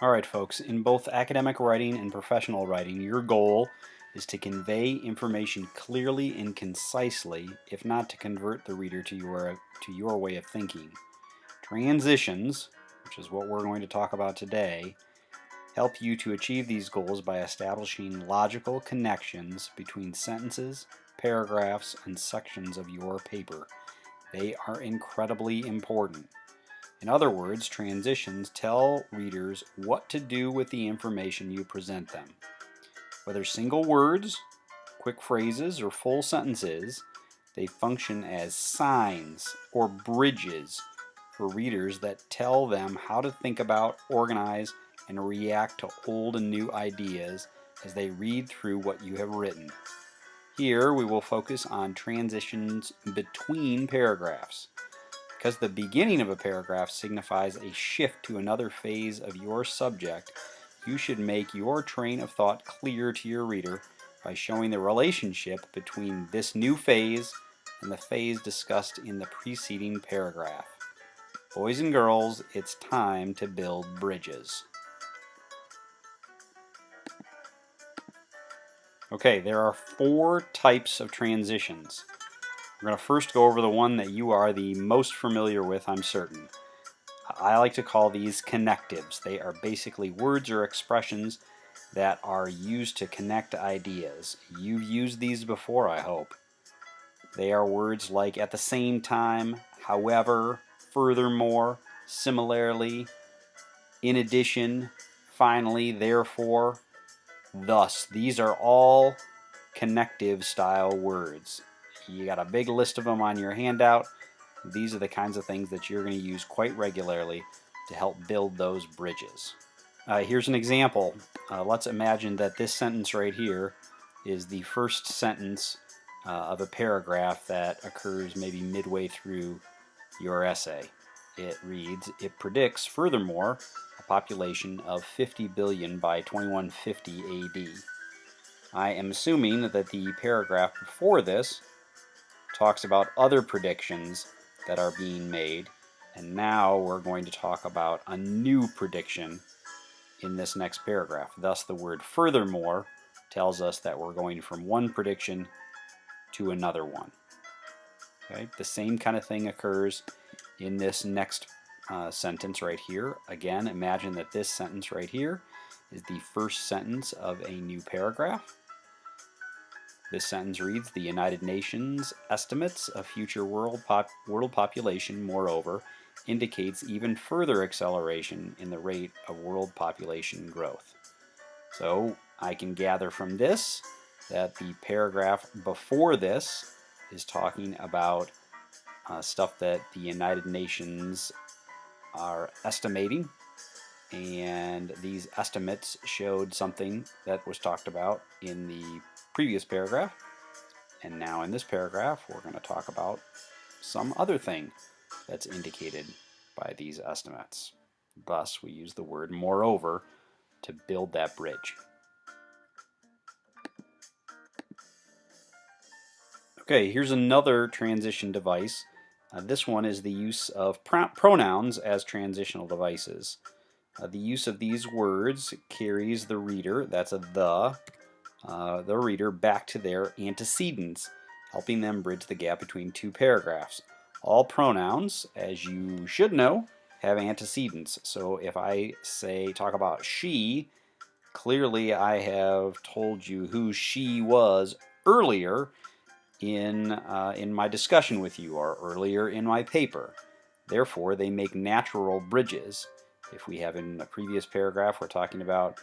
Alright folks, in both academic writing and professional writing, your goal is to convey information clearly and concisely, if not to convert the reader to your way of thinking. Transitions, which is what we're going to talk about today, help you to achieve these goals by establishing logical connections between sentences, paragraphs, and sections of your paper. They are incredibly important. In other words, transitions tell readers what to do with the information you present them. Whether single words, quick phrases, or full sentences, they function as signs or bridges for readers that tell them how to think about, organize, and react to old and new ideas as they read through what you have written. Here we will focus on transitions between paragraphs. Because the beginning of a paragraph signifies a shift to another phase of your subject, you should make your train of thought clear to your reader by showing the relationship between this new phase and the phase discussed in the preceding paragraph. Boys and girls, it's time to build bridges. Okay, there are 4 types of transitions. We're going to first go over the one that you are the most familiar with, I'm certain. I like to call these connectives. They are basically words or expressions that are used to connect ideas. You've used these before, I hope. They are words like at the same time, however, furthermore, similarly, in addition, finally, therefore, thus. These are all connective style words. You got a big list of them on your handout. These are the kinds of things that you're going to use quite regularly to help build those bridges. Here's an example. Let's imagine that this sentence right here is the first sentence of a paragraph that occurs maybe midway through your essay. It reads, "It predicts, furthermore, a population of 50 billion by 2150 AD. I am assuming that the paragraph before this talks about other predictions that are being made, and now we're going to talk about a new prediction in this next paragraph. Thus, the word furthermore tells us that we're going from one prediction to another one. Okay? The same kind of thing occurs in this next sentence right here. Again, imagine that this sentence right here is the first sentence of a new paragraph. This sentence reads, "The United Nations estimates of future world population, moreover, indicates even further acceleration in the rate of world population growth." So I can gather from this that the paragraph before this is talking about stuff that the United Nations are estimating, and these estimates showed something that was talked about in the previous paragraph, and now in this paragraph we're going to talk about some other thing that's indicated by these estimates. Thus we use the word moreover to build that bridge. Okay, here's another transition device. This one is the use of pronouns as transitional devices. The use of these words carries the reader, that's a the reader back to their antecedents, helping them bridge the gap between two paragraphs. All pronouns, as you should know, have antecedents. So if I talk about she, clearly I have told you who she was earlier in my discussion with you, or earlier in my paper. Therefore, they make natural bridges. If we have in a previous paragraph, we're talking about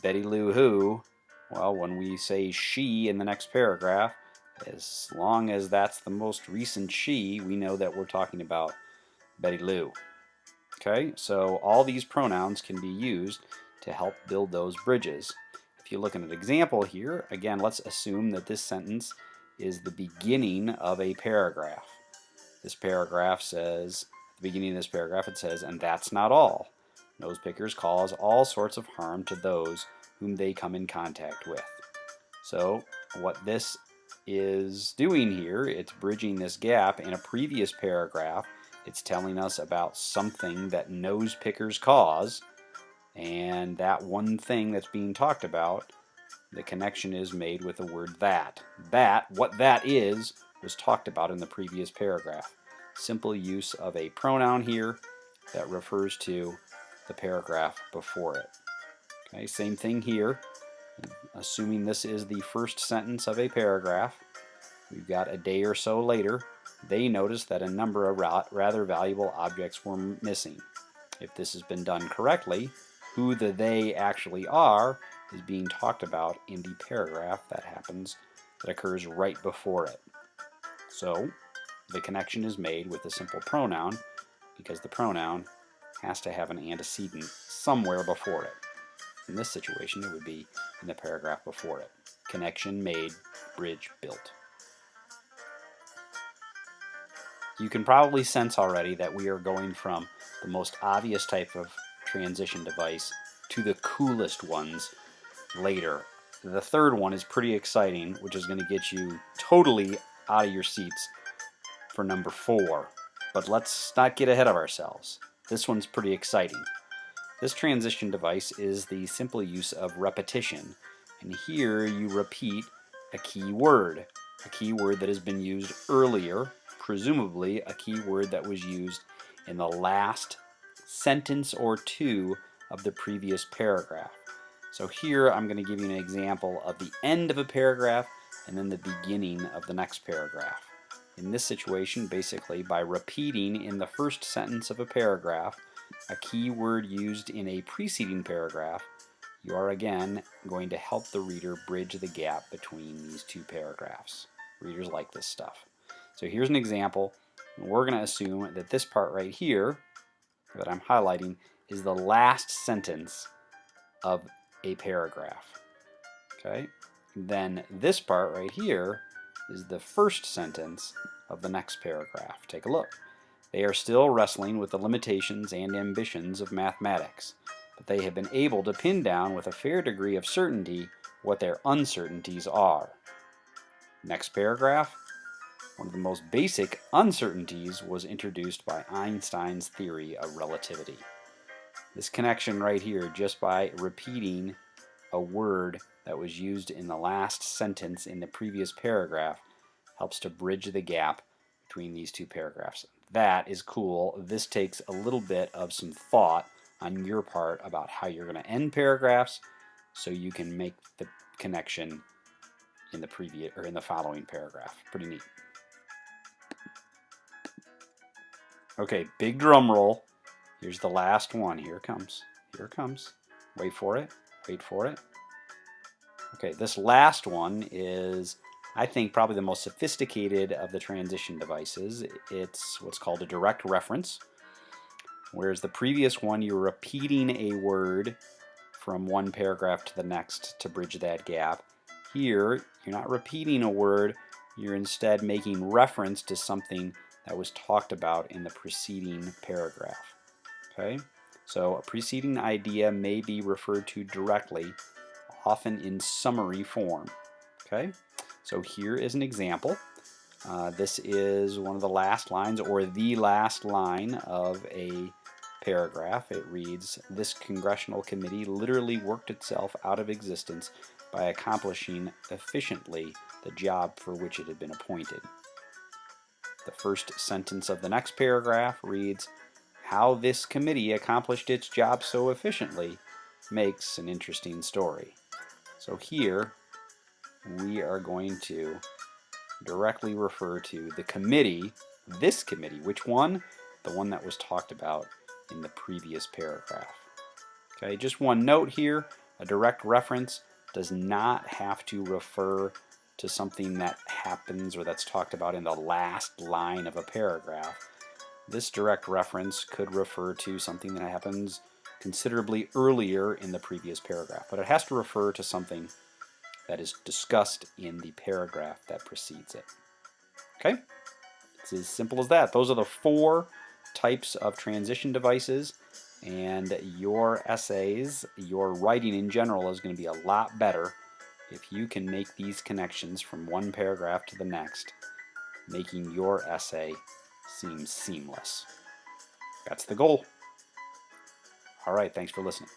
Betty Lou Who, well, when we say she in the next paragraph, as long as that's the most recent she, we know that we're talking about Betty Lou. Okay, so all these pronouns can be used to help build those bridges. If you look at an example here, again, let's assume that this sentence is the beginning of a paragraph. This paragraph says, at the beginning of this paragraph, it says, "And that's not all. Nose pickers cause all sorts of harm to those whom they come in contact with." So what this is doing here, it's bridging this gap. In a previous paragraph, it's telling us about something that nose pickers cause, And that one thing that's being talked about, the connection is made with the word that. What that is, was talked about in the previous paragraph. Simple use of a pronoun here that refers to the paragraph before it. Okay, same thing here. Assuming this is the first sentence of a paragraph, we've got a day or so later, they noticed that a number of rather valuable objects were missing. If this has been done correctly, who the they actually are is being talked about in the paragraph that occurs right before it. So the connection is made with a simple pronoun because the pronoun has to have an antecedent somewhere before it. In this situation, it would be in the paragraph before it. Connection made, bridge built. You can probably sense already that we are going from the most obvious type of transition device to the coolest ones later. The third one is pretty exciting, which is going to get you totally out of your seats for number 4. But let's not get ahead of ourselves. This one's pretty exciting. This transition device is the simple use of repetition, and here you repeat a key word that has been used earlier, presumably a key word that was used in the last sentence or two of the previous paragraph. So here I'm going to give you an example of the end of a paragraph and then the beginning of the next paragraph. In this situation, basically by repeating in the first sentence of a paragraph a key word used in a preceding paragraph, you are again going to help the reader bridge the gap between these two paragraphs. Readers like this stuff. So here's an example. We're going to assume that this part right here that I'm highlighting is the last sentence of a paragraph. Okay? Then this part right here is the first sentence of the next paragraph. Take a look. They are still wrestling with the limitations and ambitions of mathematics, but they have been able to pin down with a fair degree of certainty what their uncertainties are. Next paragraph, one of the most basic uncertainties was introduced by Einstein's theory of relativity. This connection right here, just by repeating a word that was used in the last sentence in the previous paragraph, helps to bridge the gap between these two paragraphs. That is cool. This takes a little bit of some thought on your part about how you're going to end paragraphs so you can make the connection in the previous or in the following paragraph. Pretty neat. Okay, big drum roll. Here's the last one. Here it comes. Here it comes. Wait for it. Wait for it. Okay, this last one is, I think, probably the most sophisticated of the transition devices. It's what's called a direct reference. Whereas the previous one, you're repeating a word from one paragraph to the next to bridge that gap. Here, you're not repeating a word, you're instead making reference to something that was talked about in the preceding paragraph. Okay? So a preceding idea may be referred to directly, often in summary form. Okay? So here is an example. This is one of the last lines, or the last line of a paragraph. It reads, "This congressional committee literally worked itself out of existence by accomplishing efficiently the job for which it had been appointed." The first sentence of the next paragraph reads, "How this committee accomplished its job so efficiently makes an interesting story." So here we are going to directly refer to the committee, this committee. Which one? The one that was talked about in the previous paragraph. Okay, just one note here, a direct reference does not have to refer to something that happens or that's talked about in the last line of a paragraph. This direct reference could refer to something that happens considerably earlier in the previous paragraph, but it has to refer to something that is discussed in the paragraph that precedes it. Okay? It's as simple as that. Those are the 4 types of transition devices, and your essays, your writing in general is going to be a lot better if you can make these connections from one paragraph to the next, making your essay seem seamless. That's the goal. All right, thanks for listening.